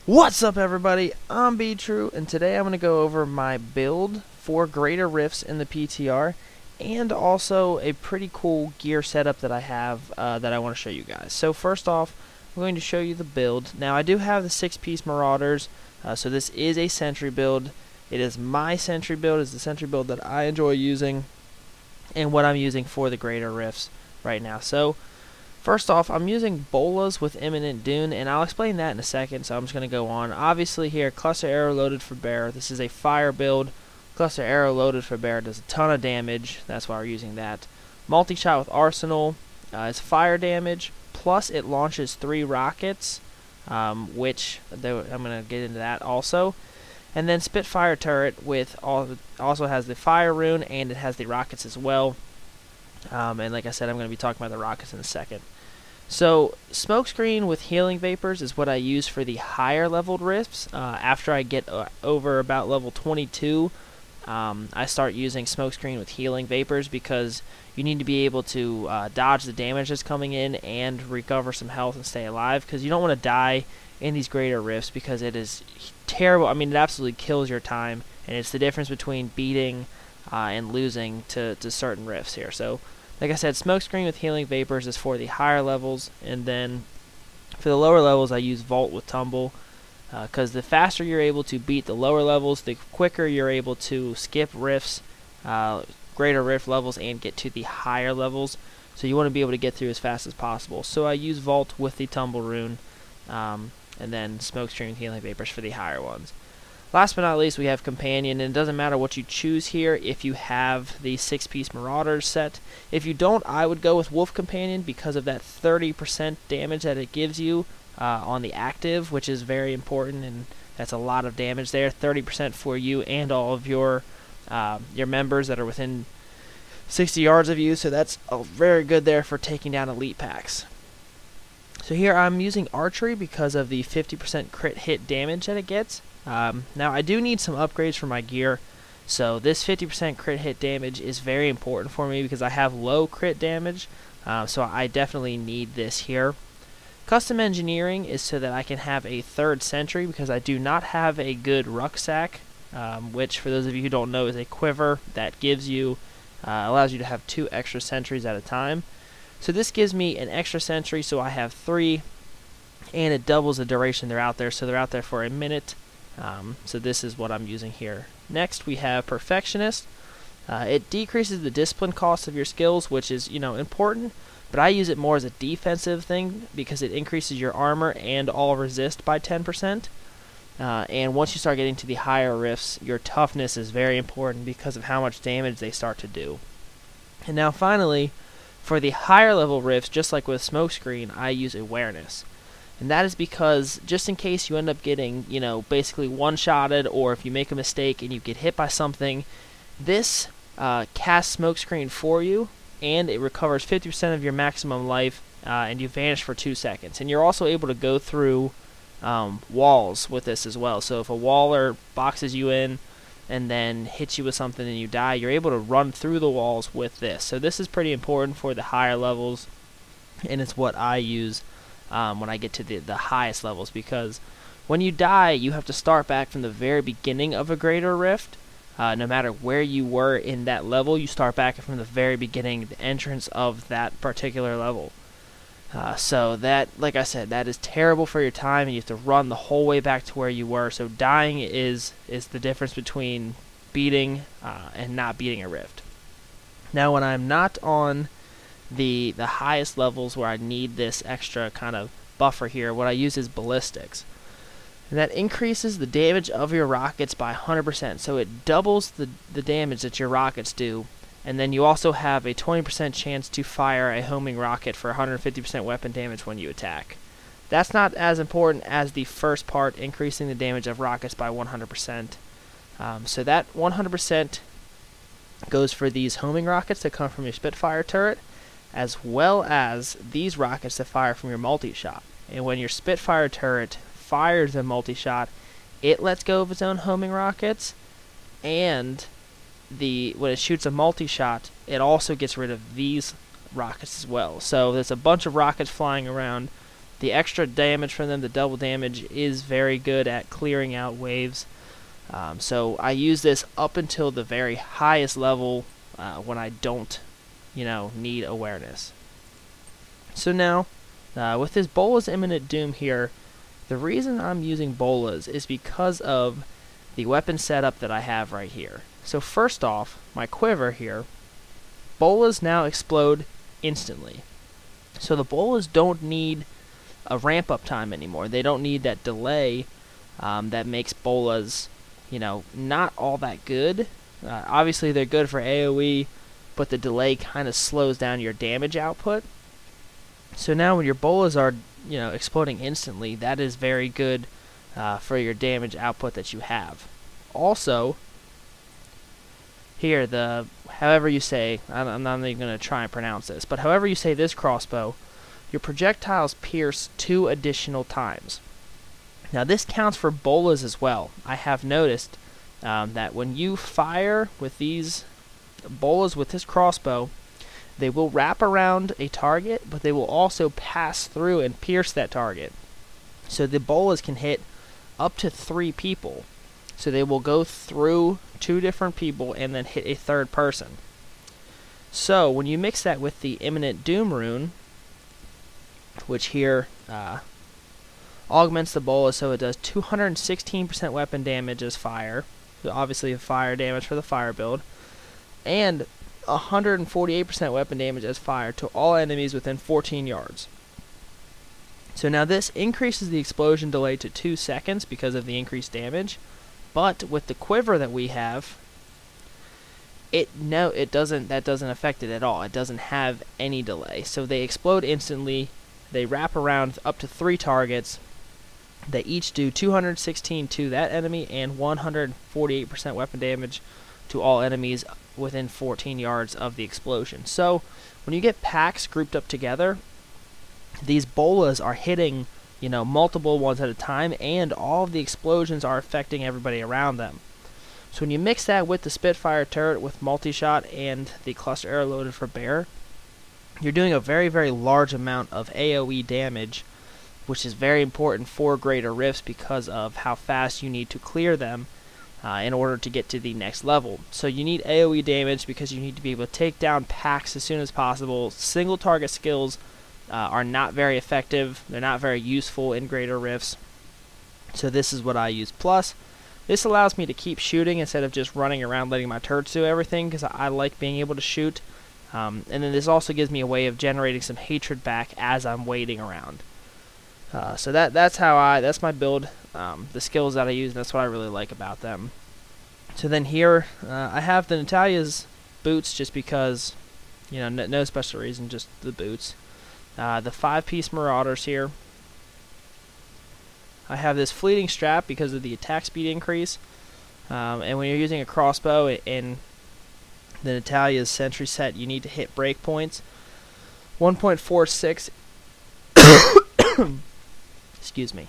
What's up, everybody? I'm True, and today I'm going to go over my build for greater rifts in the PTR, and also a pretty cool gear setup that I have that I want to show you guys. So first off, I'm going to show you the build. Now I do have the 6-piece Marauders, so this is a Sentry build. It is my Sentry build. It's the Sentry build that I enjoy using, and what I'm using for the greater rifts right now. So first off, I'm using bolas with Imminent Doom, and I'll explain that in a second, so I'm just going to go on. Obviously here, Cluster Arrow loaded for Bear. This is a fire build. Cluster Arrow loaded for Bear does a ton of damage. That's why we're using that. Multi-shot with Arsenal is fire damage, plus it launches 3 rockets, which I'm going to get into that also. And then Spitfire Turret with also has the fire rune, and it has the rockets as well. And like I said, I'm going to be talking about the rockets in a second. So, Smokescreen with Healing Vapors is what I use for the higher leveled rifts. After I get over about level 22, I start using Smokescreen with Healing Vapors because you need to be able to dodge the damage that's coming in and recover some health and stay alive, because you don't want to die in these greater rifts because it is terrible. I mean, it absolutely kills your time, and it's the difference between beating and losing to certain rifts here. So, like I said, Smokescreen with Healing Vapors is for the higher levels, and then for the lower levels I use Vault with Tumble, because the faster you're able to beat the lower levels, the quicker you're able to skip rifts, greater rift levels, and get to the higher levels. So you want to be able to get through as fast as possible. So I use Vault with the Tumble rune, and then Smokescreen with Healing Vapors for the higher ones. Last but not least, we have Companion, and it doesn't matter what you choose here if you have the 6-piece Marauders set. If you don't, I would go with Wolf Companion because of that 30% damage that it gives you on the active, which is very important, and that's a lot of damage there. 30% for you and all of your members that are within 60 yards of you, so that's very good there for taking down elite packs. So here I'm using Archery because of the 50% crit hit damage that it gets. Now I do need some upgrades for my gear, so this 50% crit hit damage is very important for me because I have low crit damage, so I definitely need this here. Custom Engineering is so that I can have a 3rd Sentry because I do not have a good rucksack, which for those of you who don't know is a quiver that gives you, allows you to have 2 extra sentries at a time. So this gives me an extra sentry, so I have 3, and it doubles the duration they're out there, so they're out there for a minute. So this is what I'm using here. Next we have Perfectionist. It decreases the discipline cost of your skills, which is, important, but I use it more as a defensive thing because it increases your armor and all resist by 10%. And once you start getting to the higher rifts, your toughness is very important because of how much damage they start to do. And now finally, for the higher level rifts, just like with Smokescreen, I use Awareness. And that is because, just in case you end up getting, basically one-shotted, or if you make a mistake and you get hit by something, this casts Smokescreen for you, and it recovers 50% of your maximum life, and you vanish for 2 seconds. And you're also able to go through walls with this as well. So if a waller boxes you in and then hits you with something and you die, you're able to run through the walls with this. So this is pretty important for the higher levels, and it's what I use when I get to the highest levels, because when you die, you have to start back from the very beginning of a greater rift. No matter where you were in that level, you start back from the very beginning, the entrance of that particular level. So that, like I said, that is terrible for your time, and you have to run the whole way back to where you were. So dying is the difference between beating and not beating a rift. Now when I'm not on the highest levels where I need this extra kind of buffer here, what I use is ballistics. And that increases the damage of your rockets by 100%, so it doubles the damage that your rockets do, and then you also have a 20% chance to fire a homing rocket for 150% weapon damage when you attack. That's not as important as the first part, increasing the damage of rockets by 100%. So that 100% goes for these homing rockets that come from your Spitfire turret, as well as these rockets that fire from your multi-shot. And when your Spitfire turret fires a multi-shot, it lets go of its own homing rockets, and when it shoots a multi-shot, it also gets rid of these rockets as well. So there's a bunch of rockets flying around, The extra damage from them, the double damage, is very good at clearing out waves. So I use this up until the very highest level when I don't, need awareness. So now, with this Bola's Imminent Doom here, the reason I'm using Bolas is because of the weapon setup that I have right here. So first off, my quiver here, Bolas now explode instantly. So the Bolas don't need a ramp up time anymore. They don't need that delay that makes Bolas, not all that good. Obviously they're good for AoE, but the delay kind of slows down your damage output. So now when your Bolas are, exploding instantly, that is very good for your damage output that you have. Also, here, however you say, I'm not even going to try and pronounce this, but however you say this crossbow, your projectiles pierce 2 additional times. Now this counts for Bolas as well. I have noticed that when you fire with these Bolas with this crossbow, they will wrap around a target, but they will also pass through and pierce that target. So the Bolas can hit up to 3 people. So they will go through 2 different people and then hit a 3rd person. So when you mix that with the Imminent Doom rune, which here augments the Bolas, so it does 216% weapon damage as fire, so obviously fire damage for the fire build, and 148% weapon damage as fire to all enemies within 14 yards. So now this increases the explosion delay to 2 seconds because of the increased damage, but with the quiver that we have, that doesn't affect it at all. It doesn't have any delay. So they explode instantly. They wrap around up to 3 targets. They each do 216 to that enemy and 148% weapon damage to all enemies within 14 yards of the explosion. So when you get packs grouped up together, these Bolas are hitting, multiple ones at a time, and all of the explosions are affecting everybody around them. So when you mix that with the Spitfire turret with multi-shot and the cluster arrow loaded for bear, you're doing a very, very large amount of AoE damage, which is very important for greater rifts because of how fast you need to clear them in order to get to the next level. So you need AoE damage because you need to be able to take down packs as soon as possible. Single target skills are not very effective. They're not very useful in greater rifts. So this is what I use. Plus, this allows me to keep shooting instead of just running around letting my turrets do everything, because I like being able to shoot. And then this also gives me a way of generating some hatred back as I'm waiting around. So that's my build, the skills that I use, and that's what I really like about them. So then here, I have the Natalia's boots just because, no special reason, just the boots. The 5-piece Marauders here. I have this fleeting strap because of the attack speed increase. And when you're using a crossbow in the Natalia's Sentry set, you need to hit breakpoints. 1.46 excuse me.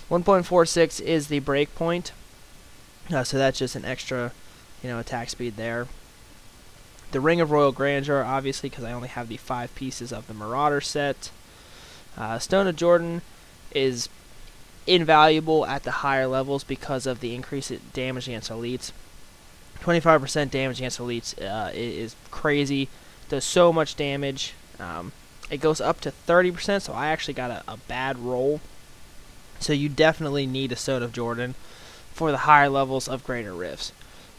1.46 is the breakpoint. So that's just an extra, attack speed there. The Ring of Royal Grandeur, obviously, because I only have the 5 pieces of the Marauder set. Stone of Jordan is invaluable at the higher levels because of the increased damage against elites. 25% damage against elites is crazy. Does so much damage. It goes up to 30%, so I actually got a bad roll. So you definitely need a Stone of Jordan for the higher levels of greater rifts.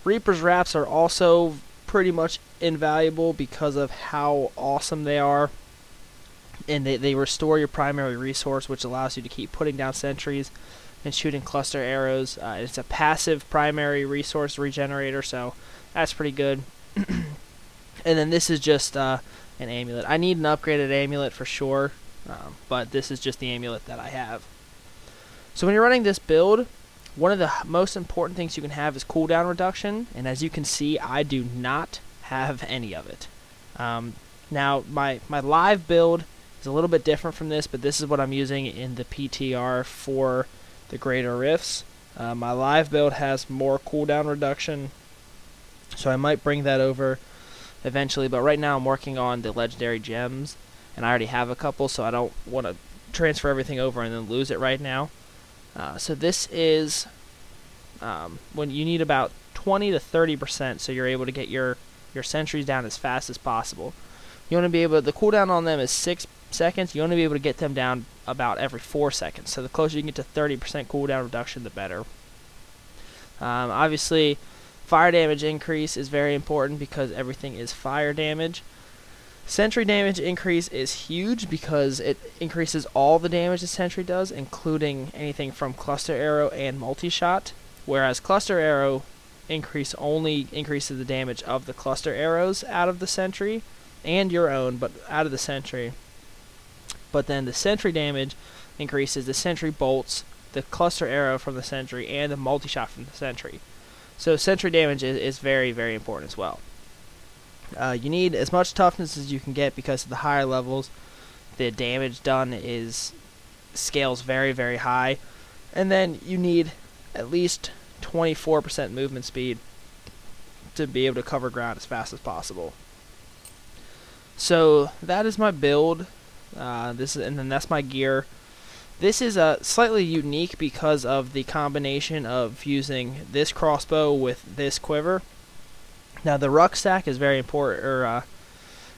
Reaper's Wraps are also pretty much invaluable because of how awesome they are. And they restore your primary resource, which allows you to keep putting down sentries and shooting cluster arrows. It's a passive primary resource regenerator, so that's pretty good. And then this is just an amulet. I need an upgraded amulet for sure, but this is just the amulet that I have. So when you're running this build, one of the most important things you can have is cooldown reduction, and as you can see, I do not have any of it. Now, my live build is a little bit different from this, but this is what I'm using in the PTR for the greater rifts. My live build has more cooldown reduction, so I might bring that over eventually, but right now I'm working on the legendary gems, and I already have a couple, so I don't want to transfer everything over and then lose it right now. So this is when you need about 20 to 30%, so you're able to get your sentries down as fast as possible. You want to be able, the cooldown on them is 6 seconds. You want to be able to get them down about every 4 seconds. So the closer you can get to 30% cooldown reduction, the better. Obviously, fire damage increase is very important because everything is fire damage. Sentry damage increase is huge because it increases all the damage the sentry does, including anything from cluster arrow and multi-shot, whereas cluster arrow only increases the damage of the cluster arrows out of the sentry, and your own, but out of the sentry. But then the sentry damage increases the sentry bolts, the cluster arrow from the sentry, and the multi-shot from the sentry. So sentry damage is very, very important as well. You need as much toughness as you can get because of the higher levels. The damage done scales very, very high. And then you need at least 24% movement speed to be able to cover ground as fast as possible. So that is my build. And then that's my gear. This is slightly unique because of the combination of using this crossbow with this quiver. Now the rucksack is very important,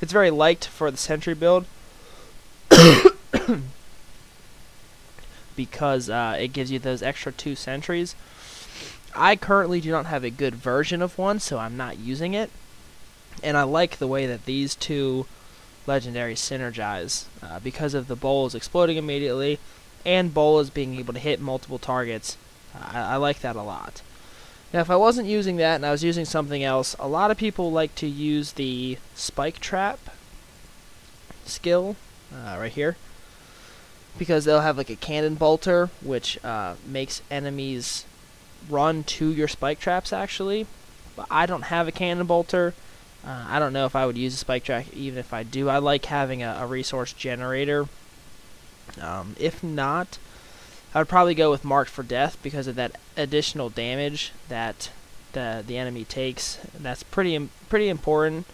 it's very liked for the sentry build because it gives you those extra 2 sentries. I currently do not have a good version of one, so I'm not using it. And I like the way that these 2 legendaries synergize because of the bolas exploding immediately and bolas being able to hit multiple targets. I like that a lot. Now if I wasn't using that and I was using something else, a lot of people like to use the spike trap skill right here, because they'll have like a cannon bolter which makes enemies run to your spike traps actually. But I don't have a cannon bolter. I don't know if I would use a spike trap even if I do. I like having a resource generator. If not, I would probably go with Marked for Death because of that additional damage that the enemy takes. And that's pretty important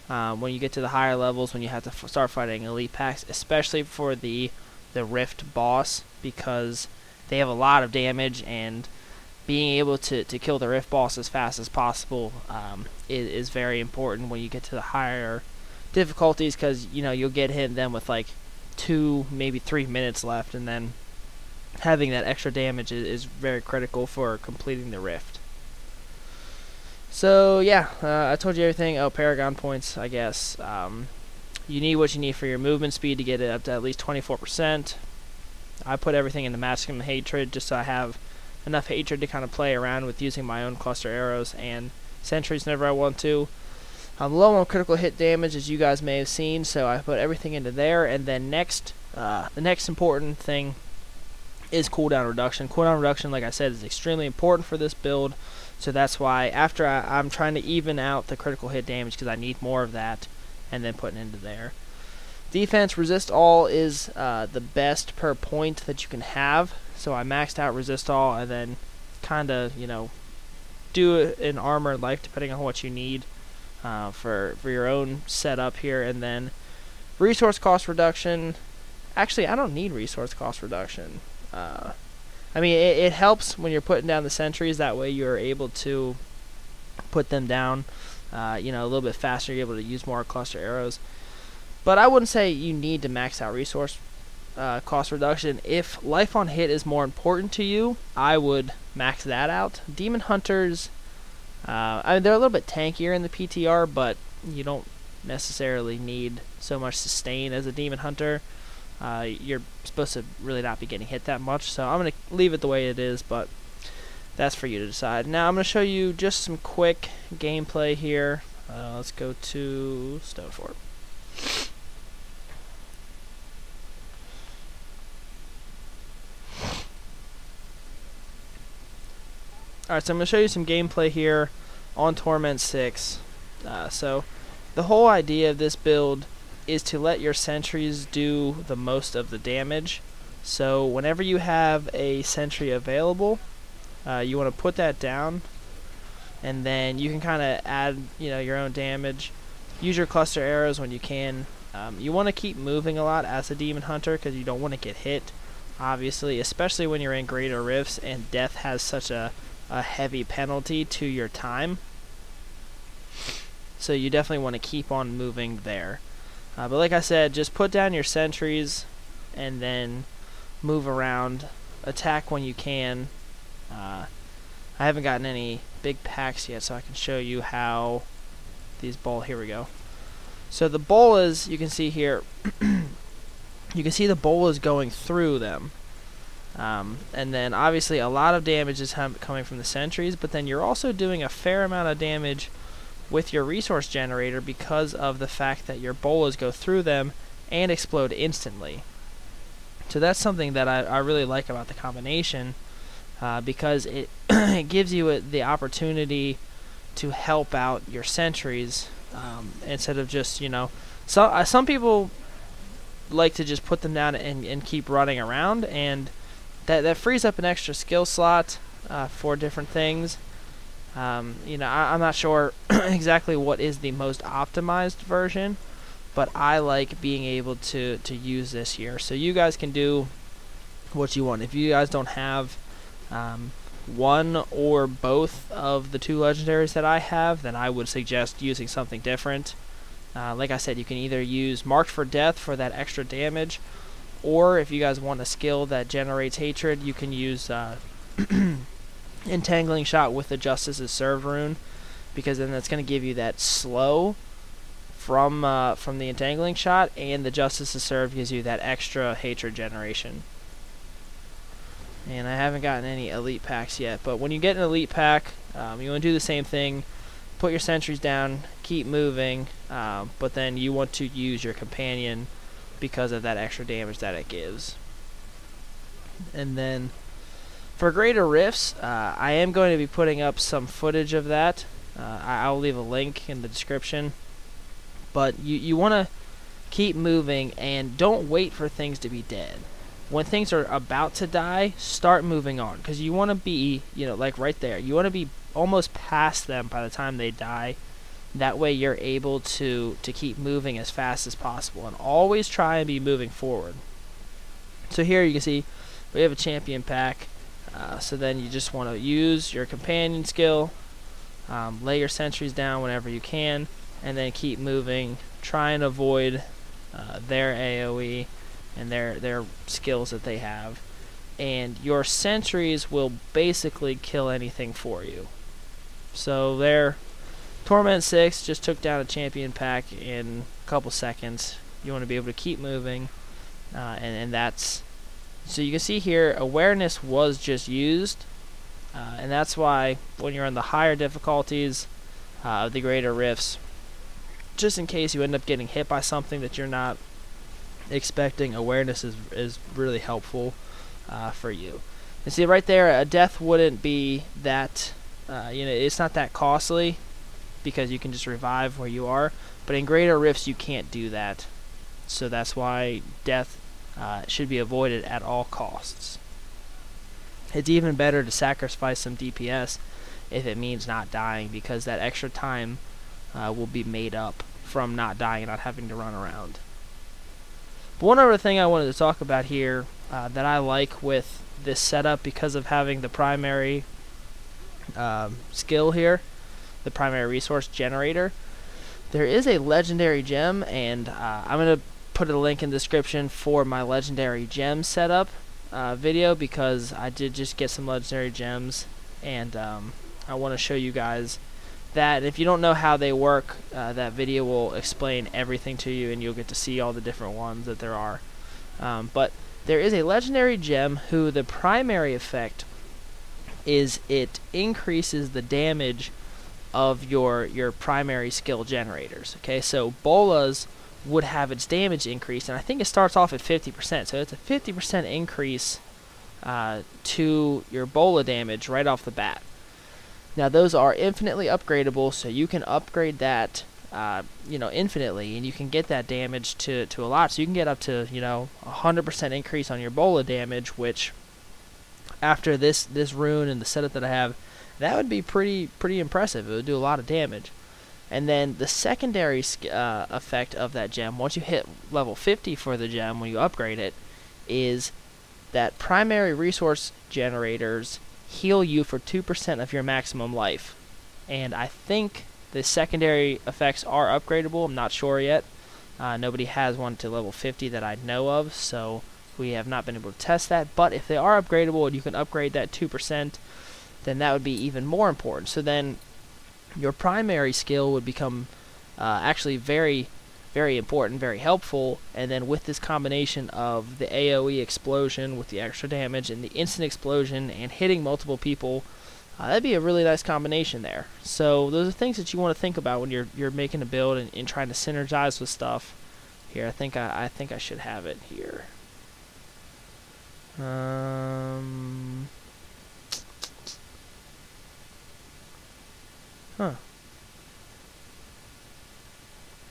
when you get to the higher levels, when you have to start fighting elite packs, especially for the Rift boss, because they have a lot of damage, and being able to kill the Rift boss as fast as possible is very important when you get to the higher difficulties, because you'll get hit them with like 2, maybe 3 minutes left, and then having that extra damage is very critical for completing the Rift. So yeah, I told you everything. Oh, Paragon points, I guess. You need what you need for your movement speed to get it up to at least 24%. I put everything into Maximum Hatred just so I have enough hatred to kind of play around with using my own cluster arrows and sentries whenever I want to. I'm low on critical hit damage, as you guys may have seen, so I put everything into there. And then next, the next important thing is cooldown reduction. Cooldown reduction, like I said, is extremely important for this build, so that's why after I'm trying to even out the critical hit damage because I need more of that, and then putting into there. Defense, resist all is the best per point that you can have, so I maxed out resist all and then kind of, do it in armor and life depending on what you need for your own setup here. And then resource cost reduction. Actually, I don't need resource cost reduction. I mean, it helps when you're putting down the sentries. That way you're able to put them down a little bit faster. You're able to use more cluster arrows. But I wouldn't say you need to max out resource cost reduction. If life on hit is more important to you, I would max that out. Demon Hunters, I mean, they're a little bit tankier in the PTR, but you don't necessarily need so much sustain as a Demon Hunter. You're supposed to really not be getting hit that much, so I'm going to leave it the way it is, but that's for you to decide. Now I'm going to show you just some quick gameplay here. Let's go to Stonefort. Alright, so I'm going to show you some gameplay here on Torment 6. So the whole idea of this build is to let your sentries do the most of the damage. So whenever you have a sentry available, you want to put that down, and then you can kind of add your own damage. Use your cluster arrows when you can You want to keep moving a lot as a demon hunter because you don't want to get hit, obviously, especially when you're in greater rifts and death has such a heavy penalty to your time. So you definitely want to keep on moving there. But like I said, just put down your sentries and then move around, attack when you can. I haven't gotten any big packs yet, so I can show you how these here we go. So the bolas, you can see here, you can see the bolas going through them. And then obviously a lot of damage is coming from the sentries, but then you're also doing a fair amount of damage with your resource generator because of the fact that your bolas go through them and explode instantly. So that's something that I really like about the combination, because it it gives you the opportunity to help out your sentries, instead of just, you know, some people like to just put them down and keep running around, and that frees up an extra skill slot for different things. You know, I'm not sure exactly what is the most optimized version, but I like being able to use this here. So you guys can do what you want. If you guys don't have one or both of the two legendaries that I have, then I would suggest using something different. Like I said, you can either use Marked for Death for that extra damage, or if you guys want a skill that generates hatred, you can use Entangling Shot with the Justice is Served rune, because then that's going to give you that slow from the Entangling Shot, and the Justice is Served gives you that extra hatred generation. And I haven't gotten any elite packs yet, but when you get an elite pack, you want to do the same thing. Put your sentries down, keep moving, but then you want to use your companion because of that extra damage that it gives. And then for greater rifts, I am going to be putting up some footage of that. I'll leave a link in the description. But you want to keep moving and don't wait for things to be dead. When things are about to die, start moving on, because you want to be, you know, like right there, you want to be almost past them by the time they die. That way you're able to keep moving as fast as possible, and always try and be moving forward. So here you can see we have a champion pack. So then you just want to use your companion skill, lay your sentries down whenever you can, and then keep moving. Try and avoid their AoE and their skills that they have, and your sentries will basically kill anything for you. So there, Torment 6 just took down a champion pack in a couple seconds. You want to be able to keep moving, and that's, so you can see here awareness was just used, and that's why when you're in the higher difficulties of the greater rifts, just in case you end up getting hit by something that you're not expecting, awareness is really helpful for you. And see right there, a death wouldn't be that, you know, it's not that costly because you can just revive where you are, but in greater rifts you can't do that. So that's why death should be avoided at all costs. It's even better to sacrifice some DPS if it means not dying, because that extra time will be made up from not dying and not having to run around. But one other thing I wanted to talk about here that I like with this setup, because of having the primary skill here, the primary resource generator, there is a legendary gem, and I'm going to put a link in the description for my legendary gem setup video, because I did just get some legendary gems, and I want to show you guys that. And if you don't know how they work, that video will explain everything to you, and you'll get to see all the different ones that there are. But there is a legendary gem who the primary effect is it increases the damage of your primary skill generators. Okay, so bolas would have its damage increased, and I think it starts off at 50%, so it's a 50% increase to your bola damage right off the bat. Now those are infinitely upgradable, so you can upgrade that you know, infinitely, and you can get that damage to a lot. So you can get up to, you know, 100% increase on your bola damage, which after this rune and the setup that I have, that would be pretty impressive. It would do a lot of damage. And then the secondary effect of that gem, once you hit level 50 for the gem when you upgrade it, is that primary resource generators heal you for 2% of your maximum life. And I think the secondary effects are upgradable. I'm not sure yet. Nobody has one to level 50 that I know of, so we have not been able to test that. But if they are upgradable and you can upgrade that 2%, then that would be even more important. So then your primary skill would become actually very, very important, very helpful. And then with this combination of the AoE explosion with the extra damage and the instant explosion and hitting multiple people, that'd be a really nice combination there. So those are things that you want to think about when you're making a build and trying to synergize with stuff. Here, I think I should have it here. Huh.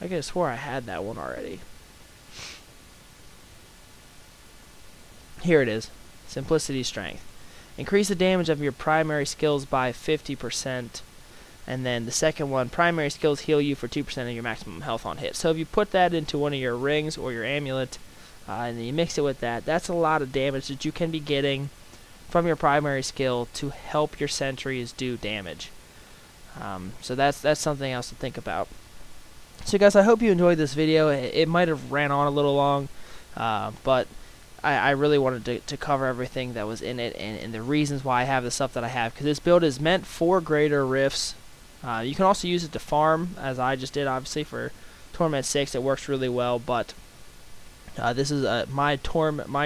I could have swore I had that one already. Here it is. Simplicity Strength. Increase the damage of your primary skills by 50%. And then the second one, primary skills heal you for 2% of your maximum health on hit. So if you put that into one of your rings or your amulet, and then you mix it with that, that's a lot of damage that you can be getting from your primary skill to help your sentries do damage. So that's something else to think about. So guys, I hope you enjoyed this video. It might have ran on a little long, but I really wanted to cover everything that was in it and the reasons why I have the stuff that I have, because this build is meant for greater rifts. You can also use it to farm, as I just did, obviously, for Torment 6. It works really well, but this is my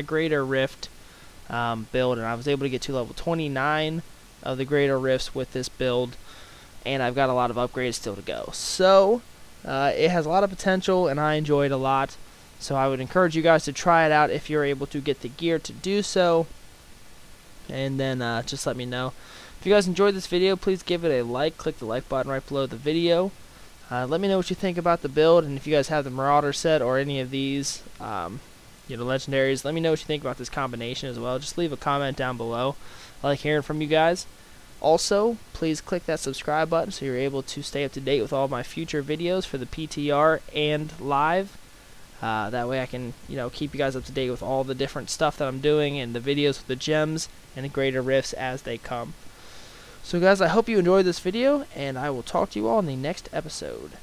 greater rift build, and I was able to get to level 29 of the greater rifts with this build, and I've got a lot of upgrades still to go. So it has a lot of potential, and I enjoy it a lot. So I would encourage you guys to try it out if you're able to get the gear to do so. And then just let me know. If you guys enjoyed this video, please give it a like. Click the like button right below the video. Let me know what you think about the build, and if you guys have the Marauder set or any of these legendaries, let me know what you think about this combination as well. Just leave a comment down below. I like hearing from you guys. Also, please click that subscribe button so you're able to stay up to date with all of my future videos for the PTR and live. That way I can, keep you guys up to date with all the different stuff that I'm doing and the videos with the gems and the greater rifts as they come. So guys, I hope you enjoyed this video, and I will talk to you all in the next episode.